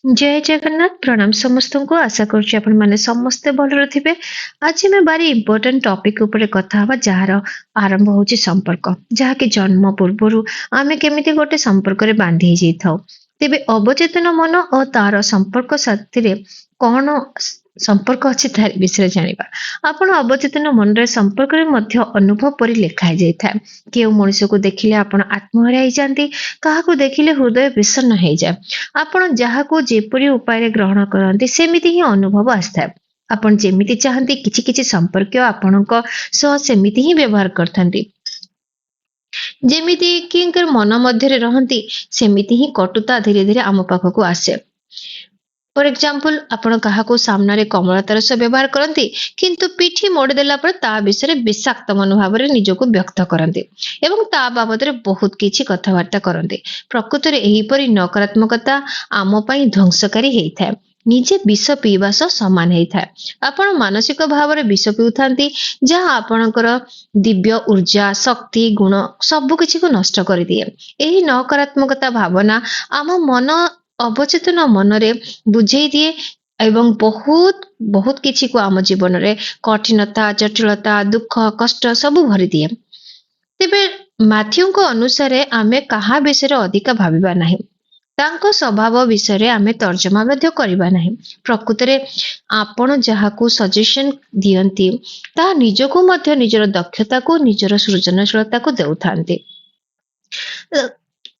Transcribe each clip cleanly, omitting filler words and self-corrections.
जय जगन्नाथ प्रणाम समस्त को आशा करुच्ची आपण माने समस्ते भलरे थिबे। आज मैं बारी इम्पोर्टेंट टॉपिक ऊपर कथा हवा जार आरंभ होची संपर्क जहाँकि जन्म पूर्वरु आमे केमिति गोटे संपर्क रे बांधी जाइथाउ। तेबे अवचेतन मन और तार संपर्क साथी रे कौन संपर्क अछि तार विषय जानिबा। आपण अवचेतन मन रे संपर्क रे मध्य अनुभव परि लेखाई जाइथाय। केउ मनुष्य को देखिले आपण आत्महरा जाती, काहाकू देखिले हृदय विषन्न हो जाए। आपण जहाको जेपरि उपाय ग्रहण करते सेमिति ही अनुभव आसଥାଏ। आपण जेमिति चाहती किछि किछि संपर्क आपणक सह सेमिति ही व्यवहार करथंती। जेमिति किंकर मन मध्यरे रहंती सेमिति ही कटुता धीरे धीरे आम पाखक आसे। फॉर एग्जांपल आपण काहाको सामना रे कमलतार सह व्यवहार करती किंतु पिठी मोड़ी देला पर ता विषय विषाक्त मनोभाव रे निजको व्यक्त करती एवं ता बाबद रे बहुत किछि कथबार्ता करती। प्रकृति रे एही परि नकारात्मकता आम पई ध्वंसकारी हेइथाय। निजे विष पीवा सह समान हेइथाय। आपण मानसिक भाव रे विष पिउथांती जहाँ आपणकर दिव्य ऊर्जा शक्ति गुण सब किछि को नष्ट कर दिए। एही नकारात्मकता भावना आम मन अवचेतन मनरे बुझेई दिए एवं बहुत बहुत किछि को आम जीवन रे कठिनता जटिलता दुख कष्ट सब भरी दिए। तेबे मैथ्यू को अनुसार आमे कहा विषय अधिक भाविबा नाही, तांको स्वभाव विषय आमे तर्जमा मध्य करिबा नाही। प्रकृति रे आपण जहाकू सजेशन दियंती ता निजको मध्य निजर दक्षता को निजर सृजनशीलता को देउथांती।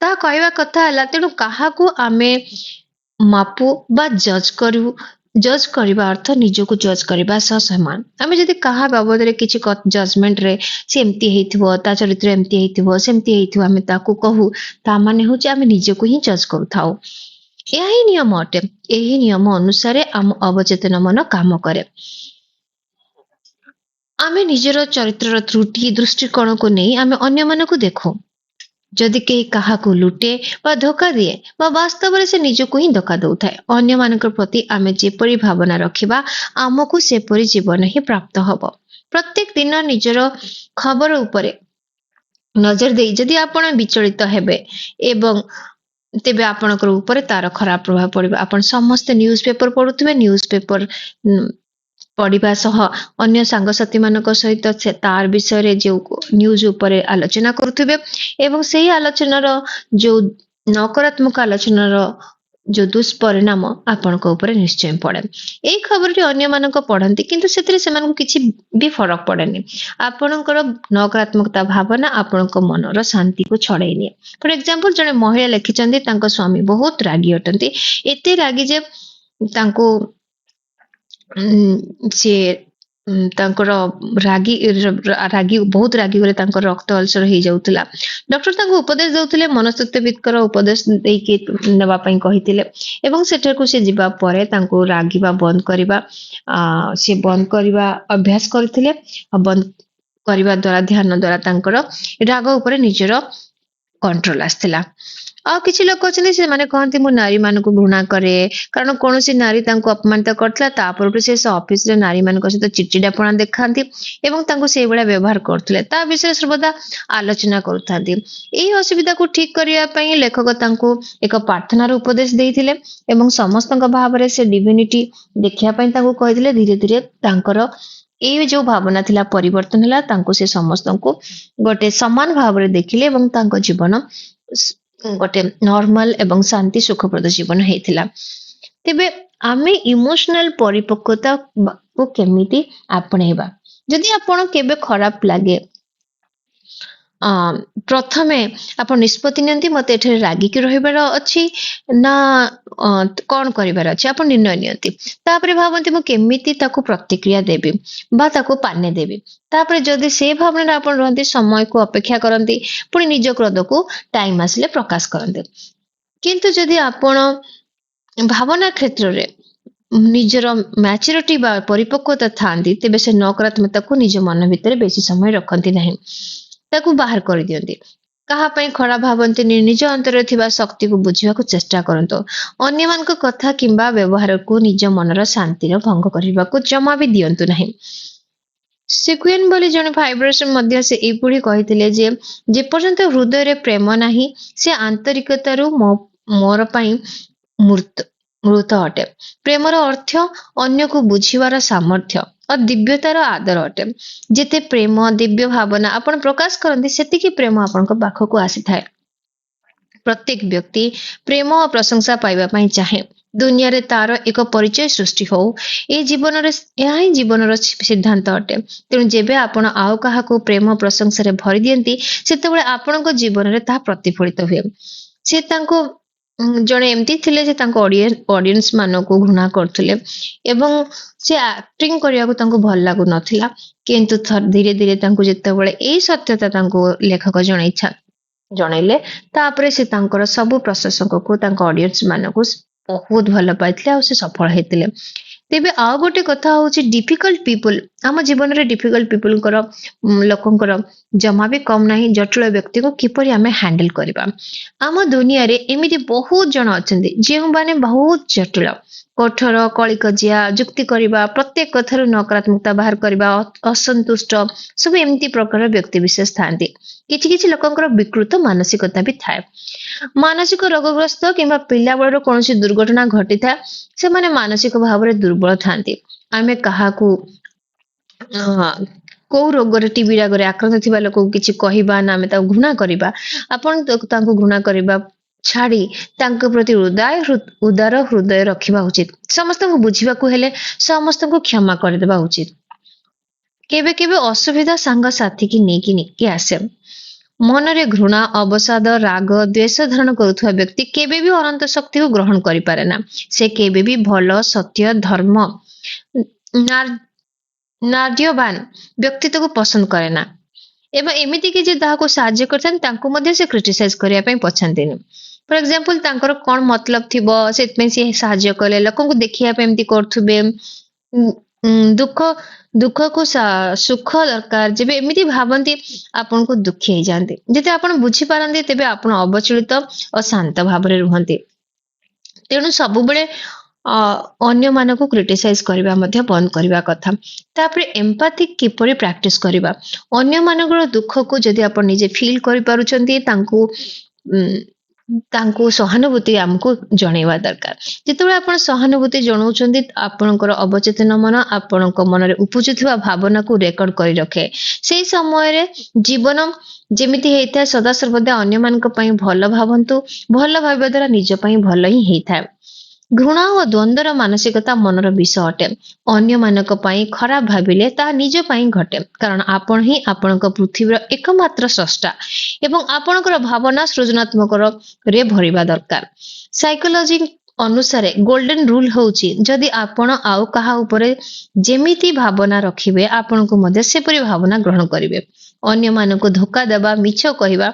ता कहवा कथा हला तेणु काहाकू आमे मापू बा जज करबा अर्थ निजको जज करबा सह समान। आमे जदि काहा बाबद रे किछि जजमेंट रे से एम्ति हेइथिबो ता चरित्र एम्ति हेइथिबो सेम्ति हेइथिबो आमे ताकू कहू ता माने होचे आमे निजको ही जज करूथाउ। यही नियम अटे। एही नियम अनुसार आम अवचेतन मन काम करे। आमे निजर चरित्रर त्रुटि दृष्टिकोण को नहीं आमे अन्य मन को देखो। जदि केही काहाकू लुटे बा धोखा दिए बा वास्तव रे से निजको ही धोखा दउथाय, अन्य मानकर प्रति आमे जेपरि भावना रखिबा आमको सेपरि जीवन ही प्राप्त हबो। प्रत्येक दिन निजर खबर उपरे नजर देई जदि आपण विचलित हेबे एवं तेबे आपणकर ऊपर तार खराब प्रभाव पड़िबा। आपण समस्त न्यूज पेपर पढुथिबे, न्यूज पेपर पढ़िबा सह अन्य सांगसाथी मानक सहित से तार विषय रे जो न्यूज ऊपर आलोचना करुथिबे एवं सेही आलोचनार जो नकारात्मक आलोचनार जो दुष्परिणाम आपणक ऊपर निश्चय पड़े। एई खबर अन्य मानक पढ़ंती किंतु सेतरे सेमानकु किछि भी फरक पड़ेनी। आपणकर नकारात्मकता भावना आपणक मनर शांति को छड़ाई निए। फॉर एग्जांपल जने महिला लिखिचंदी तांको स्वामी बहुत रागी अटंती, एते रागी जे तांको से तांकर रागी रागी बहुत रागी गले तांकर रक्त अल्सर हो जाउतला। डॉक्टर तांको उपदेश देउतले मनस्तत्वविदकर उपदेश देके नेबा पई कहितिले एवं सेठर को से जिबा परे तांको रागीबा बंद करिबा से बंद करिबा अभ्यास करथिले। बंद करिबा द्वारा ध्यान द्वारा तांकर राग ऊपर निजर कंट्रोल आस्थिला। आ किछि लोक अछन से माने कहंती मु नारी मानको घृणा करे कारण कोनोसी नारी तांको अपमानित करथला तापर से ऑफिस रे नारी मानको सहित चिड़चिड़ापना देखांती एवं तांको से बेला व्यवहार करथले ता विषय सर्वदा आलोचना करथांती। एही असुविधा को ठीक करिया पई लेखक तांको एक प्रार्थनार उपदेश देइथिले एवं समस्तक भाव रे से डिविनिटी देखिया पई तांको कहिथिले। धीरे धीरे तांकर ए जो भावना थिला परिवर्तन हला, तांको से समस्तको गोटे समान भाव रे देखिले एवं तांको जीवन गोटे नॉर्मल एवं शांति सुखप्रद जीवन हेतिला। तेबे आमे इमोशनल परिपक्वता को केमिति आपणेबा। जदि आपण केबे खराब लागे प्रथमे आपण निष्पत्ति नियंती मते एठे रागी के रहिबार अछि ना कोन करिबार अछि आपण निर्णय नियंती। तापरे भावंती मु केमिति ताको प्रतिक्रिया देबी बा ताको पाने देबी। तापरे जदि से भावना आपण रहंती समय को अपेक्षा करंती पुणी निज क्रोध को टाइम आसिले प्रकाश करंती। किंतु जदि आपण भावना क्षेत्र रे निजर मैच्योरिटी बा परिपक्वता थांती तेबे से नकारात्मकता को निज मन भितर बेसी समय रखंती नहीं, ताकू बाहर कर दियंती। कहा पई खराब भावंती निज अंतर थिबा शक्ति को बुझिबा को चेष्टा करंतो। अन्य मान को कथा किंबा व्यवहार को निज मनर शांति रो भंग करबा को जमा भी दियंतु नहीं। सिक्वेन बोली जने वाइब्रेशन मध्य से ए पुडी कहिथिले जे पर्यंत हृदय रे प्रेम नाही से आंतरिकता रो मोर पई मूर्त ମୃତ ଅଟେ। ପ୍ରେମର ଅର୍ଥ ଅନ୍ୟକୁ ବୁଝିବାର ସାମର୍ଥ୍ୟ ଓ ଦିବ୍ୟତାର ଆଦର ଅଟେ। ଯେତେ ପ୍ରେମ ଦିବ୍ୟ ଭାବନା ଆପଣ ପ୍ରକାଶ କରନ୍ତି ସେତିକି ପ୍ରେମ ଆପଣଙ୍କ ପାଖକୁ ଆସିଥାଏ। ପ୍ରତ୍ୟେକ ବ୍ୟକ୍ତି ପ୍ରେମ ଓ ପ୍ରଶଂସା ପାଇବା ପାଇଁ ଚାହେଁ। ଦୁନିଆରେ ତାର ଏକ ପରିଚୟ ସୃଷ୍ଟି ହଉ। ଏହା ହିଁ ଜୀବନର ସିଦ୍ଧାନ୍ତ ଅଟେ। ତେଣୁ ଯେବେ ଆପଣ ଆଉ କାହାକୁ ପ୍ରେମ ପ୍ରଶଂସାରେ ଭରି ଦିଅନ୍ତି ସେତେବେଳେ ଆପଣଙ୍କ ଜୀବନରେ ତାହା ପ୍ରତିଫଳିତ ହୁଏ। ସେ ତାଙ୍କୁ ଜଣେ ଏମିତି ଥିଲେ ଯେ ତାଙ୍କ ଅଡିଏନ୍ସ ମାନଙ୍କୁ ଘୃଣା କରୁଥିଲେ ଏବଂ ସେ ଆକ୍ଟିଂ କରିବାକୁ ତାଙ୍କୁ ଭଲ ଲାଗୁନଥିଲା। କିନ୍ତୁ ଧୀରେ ଧୀରେ ତାଙ୍କୁ ଯେତେବେଳେ ଏଇ ସତ୍ୟତା ତାଙ୍କୁ ଲେଖକ ଜଣେଇଲେ ତାପରେ ସେ ତାଙ୍କର ସବୁ ପ୍ରଶଂସକଙ୍କୁ ତାଙ୍କ ଅଡିଏନ୍ସ ମାନଙ୍କୁ ବହୁତ ଭଲ ପାଇଥିଲେ ଆଉ ସେ ସଫଳ ହେଇଥିଲେ। ତେବେ ଆଉ ଗୋଟେ କଥା ହଉଛି ଡିଫିକଲ୍ଟ ପିପୁଲ ଆମ ଜୀବନରେ ଡିଫିକଲ୍ଟ ପିପୁଲଙ୍କର ଲୋକଙ୍କର ଜମା ବି କମ ନାହିଁ। ଜଟିଳ ବ୍ୟକ୍ତିକୁ କିପରି ଆମେ ହ୍ୟାଣ୍ଡେଲ କରିବା। ଆମ ଦୁନିଆରେ ଏମିତି ବହୁତ ଜଣ ଅଛନ୍ତି ଯେଉଁମାନେ ବହୁତ ଜଟିଳ କଠୋର କଳିକଜିଆ ଯୁକ୍ତି କରିବା ପ୍ରତ୍ୟେକ କଥାରୁ ନକାରାତ୍ମକତା ବାହାର କରିବା ଅସନ୍ତୁଷ୍ଟ ସବୁ ଏମିତି ପ୍ରକାର ବ୍ୟକ୍ତି ବିଶେଷ ଥାନ୍ତି। କିଛି କିଛି ଲୋକଙ୍କର ବିକୃତ ମାନସିକତା ବି ଥାଏ। ମାନସିକ ରୋଗଗ୍ରସ୍ତ କିମ୍ବା ପିଲାବେଳରୁ କୌଣସି ଦୁର୍ଘଟଣା ଘଟିଥାଏ ସେମାନେ ମାନସିକ ଭାବରେ ଦୁର୍ବଳ ଥାନ୍ତି। ଆମେ କାହାକୁ କୋଉ ରୋଗରେ ଟିବି ରୋଗରେ ଆକ୍ରାନ୍ତ ଥିବା ଲୋକକୁ କିଛି କହିବା ନା ଆମେ ତାକୁ ଘୃଣା କରିବା। ଆପଣ ତାଙ୍କୁ ଘୃଣା କରିବା ଛାଡି ତାଙ୍କ ପ୍ରତି ଉଦାର ହୃଦୟ ରଖିବା ଉଚିତ। ସମସ୍ତଙ୍କୁ ବୁଝିବାକୁ ହେଲେ ସମସ୍ତଙ୍କୁ କ୍ଷମା କରିଦେବା ଉଚିତ। କେବେ କେବେ ଅସୁବିଧା ସାଙ୍ଗସାଥୀ କି ନେଇକି ଆସେ। ମନରେ ଘୃଣା ଅବସାଦ ରାଗ ଦ୍ୱେଷ ଧାରଣ କରୁଥିବା ବ୍ୟକ୍ତି କେବେ ବି ଅନନ୍ତ ଶକ୍ତିକୁ ଗ୍ରହଣ କରିପାରେ ନା। ସେ କେବେ ବି ଭଲ ସତ୍ୟ ଧର୍ମ ନାର୍ଯ୍ୟବାନ ବ୍ୟକ୍ତିତ୍ୱକୁ ପସନ୍ଦ କରେ ନା ଏବଂ ଏମିତି କି ଯେ ତାହାକୁ ସାହାଯ୍ୟ କରିଥାନ୍ତି ତାଙ୍କୁ ମଧ୍ୟ ସେ କ୍ରିଟିସାଇଜ କରିବା ପାଇଁ ପଛାନ୍ତିନି। ଫର ଏକ୍ସାମ୍ପଲ ତାଙ୍କର କଣ ମତଲବ ଥିବ ସେଥିପାଇଁ ସେ ସାହାଯ୍ୟ କଲେ ଲୋକଙ୍କୁ ଦେଖିବା ପାଇଁ ଏମିତି କରୁଥିବେ। ଦୁଃଖକୁ ସୁଖ ଦରକାର ଯେବେ ଏମିତି ଭାବନ୍ତି ଆପଣଙ୍କୁ ଦୁଃଖୀ ହେଇଯାଆନ୍ତି। ଯେତେ ଆପଣ ବୁଝିପାରନ୍ତି ତେବେ ଆପଣ ଅବଚଳିତ ଓ ଶାନ୍ତ ଭାବରେ ରୁହନ୍ତି। ତେଣୁ ସବୁବେଳେ ଅନ୍ୟମାନଙ୍କୁ କ୍ରିଟିସାଇଜ କରିବା ମଧ୍ୟ ବନ୍ଦ କରିବା କଥା। ତାପରେ ଏମ୍ପାଥି କିପରି ପ୍ରାକ୍ଟିସ କରିବା। ଅନ୍ୟମାନଙ୍କର ଦୁଃଖକୁ ଯଦି ଆପଣ ନିଜେ ଫିଲ୍ କରିପାରୁଛନ୍ତି ତାଙ୍କୁ ସହାନୁଭୂତି ଆମକୁ ଜଣେଇବା ଦରକାର। ଯେତେବେଳେ ଆପଣ ସହାନୁଭୂତି ଜଣାଉଛନ୍ତି ଆପଣଙ୍କର ଅବଚେତନ ମନ ଆପଣଙ୍କ ମନରେ ଉପୁଜୁଥିବା ଭାବନାକୁ ରେକର୍ଡ କରି ରଖେ। ସେଇ ସମୟରେ ଜୀବନ ଯେମିତି ହେଇଥାଏ ସଦାସର୍ବଦା ଅନ୍ୟମାନଙ୍କ ପାଇଁ ଭଲ ଭାବନ୍ତୁ। ଭଲ ଭାବିବା ଦ୍ୱାରା ନିଜ ପାଇଁ ଭଲ ହିଁ ହେଇଥାଏ। ଘୃଣା ଓ ଦ୍ୱନ୍ଦ୍ୱର ମାନସିକତା ମନର ବିଷ ଅଟେ। ଅନ୍ୟମାନଙ୍କ ପାଇଁ ଖରାପ ଭାବିଲେ ତାହା ନିଜ ପାଇଁ ଘଟେ। କାରଣ ଆପଣ ହିଁ ଆପଣଙ୍କ ପୃଥିବୀର ଏକମାତ୍ର ସ୍ରଷ୍ଟା ଏବଂ ଆପଣଙ୍କର ଭାବନା ସୃଜନାତ୍ମକରେ ଭରିବା ଦରକାର। ସାଇକୋଲୋଜି ଅନୁସାରେ ଗୋଲ୍ଡେନ ରୁଲ ହଉଛି ଯଦି ଆପଣ ଆଉ କାହା ଉପରେ ଯେମିତି ଭାବନା ରଖିବେ ଆପଣଙ୍କୁ ମଧ୍ୟ ସେପରି ଭାବନା ଗ୍ରହଣ କରିବେ। ଅନ୍ୟମାନଙ୍କୁ ଧୋକା ଦେବା ମିଛ କହିବା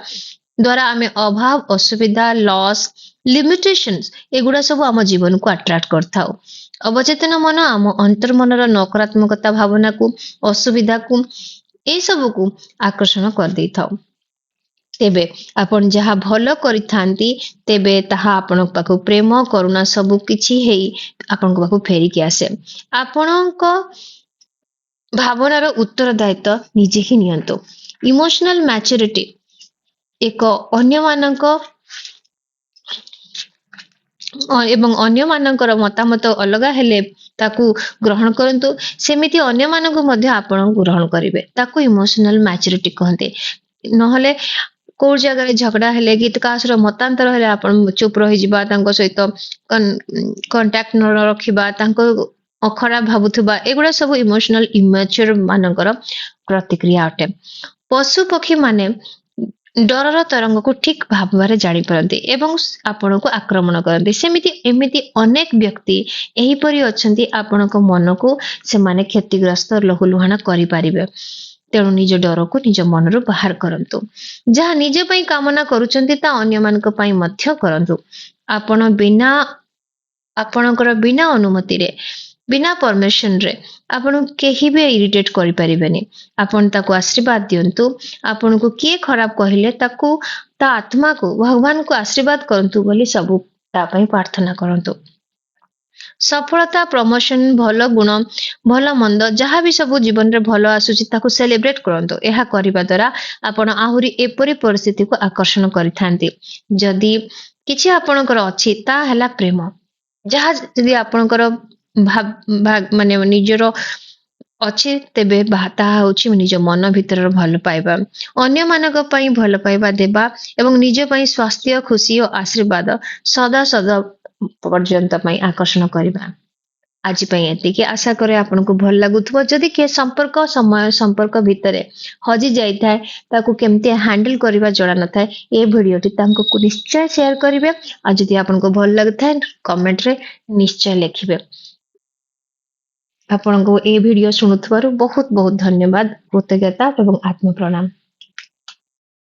ଦ୍ୱାରା ଆମେ ଅଭାବ ଅସୁବିଧା ଲସ୍ ଲିମିଟେସନ ଏଗୁଡା ସବୁ ଆମ ଜୀବନକୁ ଆଟ୍ରାକ୍ଟ କରିଥାଉ। ଅବଚେତନ ମନ ଆମ ଅନ୍ତର୍ମନର ନକାରାତ୍ମକତା ଭାବନାକୁ ଅସୁବିଧାକୁ ଏସବୁକୁ ଆକର୍ଷଣ କରିଦେଇଥାଉ। ତେବେ ଆପଣ ଯାହା ଭଲ କରିଥାନ୍ତି ତେବେ ତାହା ଆପଣଙ୍କ ପାଖକୁ ପ୍ରେମ କରୁଣା ସବୁ କିଛି ହେଇ ଆପଣଙ୍କ ପାଖକୁ ଫେରିକି ଆସେ। ଆପଣଙ୍କ ଭାବନାର ଉତ୍ତରଦାୟିତ୍ୱ ନିଜେ ହିଁ ନିଅନ୍ତୁ। ଇମୋସନାଲ ମ୍ୟାଚୁରିଟି ଏକ ଅନ୍ୟମାନଙ୍କର ମତାମତ ଅଲଗା ହେଲେ ତାକୁ ଗ୍ରହଣ କରନ୍ତୁ। ସେମିତି ଅନ୍ୟମାନଙ୍କୁ ମଧ୍ୟ ଆପଣ ଗ୍ରହଣ କରିବେ। ତାକୁ ଇମୋସନାଲ ମ୍ୟାଚୁରିଟି କହନ୍ତି। ନହେଲେ କୋଉ ଜାଗାରେ ଝଗଡା ହେଲେ କି କାହା ସହିତ ମତାନ୍ତର ହେଲେ ଆପଣ ଚୁପ ରହିଯିବା ତାଙ୍କ ସହିତ କଣ୍ଟାକ୍ଟ ନ ରଖିବା ତାଙ୍କ ଖରାପ ଭାବୁଥିବା ଏଗୁଡା ସବୁ ଇମୋସନାଲ ଇମ୍ୟାଚୁର ମାନଙ୍କର ପ୍ରତିକ୍ରିୟା ଅଟେ। ପଶୁ ପକ୍ଷୀ ମାନେ ଡରର ତରଙ୍ଗକୁ ଠିକ ଭାବରେ ଜାଣିପାରନ୍ତି ଏବଂ ଆପଣଙ୍କୁ ଆକ୍ରମଣ କରନ୍ତି। ଏମିତି ଅନେକ ବ୍ୟକ୍ତି ଏହିପରି ଅଛନ୍ତି ଆପଣଙ୍କ ମନକୁ ସେମାନେ କ୍ଷତିଗ୍ରସ୍ତ ଲହୁଲୁହାଣ କରିପାରିବେ। ତେଣୁ ନିଜ ଡରକୁ ନିଜ ମନରୁ ବାହାର କରନ୍ତୁ। ଯାହା ନିଜ ପାଇଁ କାମନା କରୁଛନ୍ତି ତା ଅନ୍ୟମାନଙ୍କ ପାଇଁ ମଧ୍ୟ କରନ୍ତୁ। ଆପଣଙ୍କର ବିନା ଅନୁମତିରେ ବିନା ପରମିଶନରେ ଆପଣଙ୍କୁ କେହି ବି ଇରିଟେଟ କରିପାରିବେନି। ଆପଣ ତାକୁ ଆଶୀର୍ବାଦ ଦିଅନ୍ତୁ। ଆପଣଙ୍କୁ କିଏ ଖରାପ କହିଲେ ତା ଆତ୍ମାକୁ ଭଗବାନଙ୍କୁ ଆଶୀର୍ବାଦ କରନ୍ତୁ ବୋଲି ସବୁ ତା ପାଇଁ ପ୍ରାର୍ଥନା କରନ୍ତୁ। ସଫଳତା ପ୍ରମୋଶନ ଭଲ ଗୁଣ ଭଲ ମନ୍ଦ ଯାହା ବି ସବୁ ଜୀବନରେ ଭଲ ଆସୁଛି ତାକୁ ସେଲିବ୍ରେଟ କରନ୍ତୁ। ଏହା କରିବା ଦ୍ୱାରା ଆପଣ ଆହୁରି ଏପରି ପରିସ୍ଥିତିକୁ ଆକର୍ଷଣ କରିଥାନ୍ତି। ଯଦି କିଛି ଆପଣଙ୍କର ଅଛି ତାହା ହେଲା ପ୍ରେମ। ଯାହା ଯଦି ଆପଣଙ୍କର ମାନେ ନିଜର ଅଛି ତେବେ ତାହା ହଉଛି ନିଜ ମନ ଭିତରର ଭଲ ପାଇବା। ଅନ୍ୟମାନଙ୍କ ପାଇଁ ଭଲ ପାଇବା ଦେବା ଏବଂ ନିଜ ପାଇଁ ସ୍ୱାସ୍ଥ୍ୟ ଖୁସି ଓ ଆଶୀର୍ବାଦ ସଦା ସଦା ପର୍ଯ୍ୟନ୍ତ ପାଇଁ ଆକର୍ଷଣ କରିବା। ଆଜି ପାଇଁ ଏତିକି ଆଶା କରେ ଆପଣଙ୍କୁ ଭଲ ଲାଗୁଥିବ। ଯଦି କିଏ ସମ୍ପର୍କ ଭିତରେ ହଜି ଯାଇଥାଏ ତାକୁ କେମିତି ହ୍ୟାଣ୍ଡେଲ କରିବା ଜଣା ନଥାଏ ଏ ଭିଡିଓଟି ତାଙ୍କୁ ନିଶ୍ଚୟ ସେୟାର କରିବେ। ଆଉ ଯଦି ଆପଣଙ୍କୁ ଭଲ ଲାଗୁଥାଏ କମେଣ୍ଟରେ ନିଶ୍ଚୟ ଲେଖିବେ। ଆପଣଙ୍କୁ ଏ ଭିଡିଓ ଶୁଣୁଥିବାରୁ ବହୁତ ବହୁତ ଧନ୍ୟବାଦ, କୃତଜ୍ଞତା ଏବଂ ଆତ୍ମ ପ୍ରଣାମ।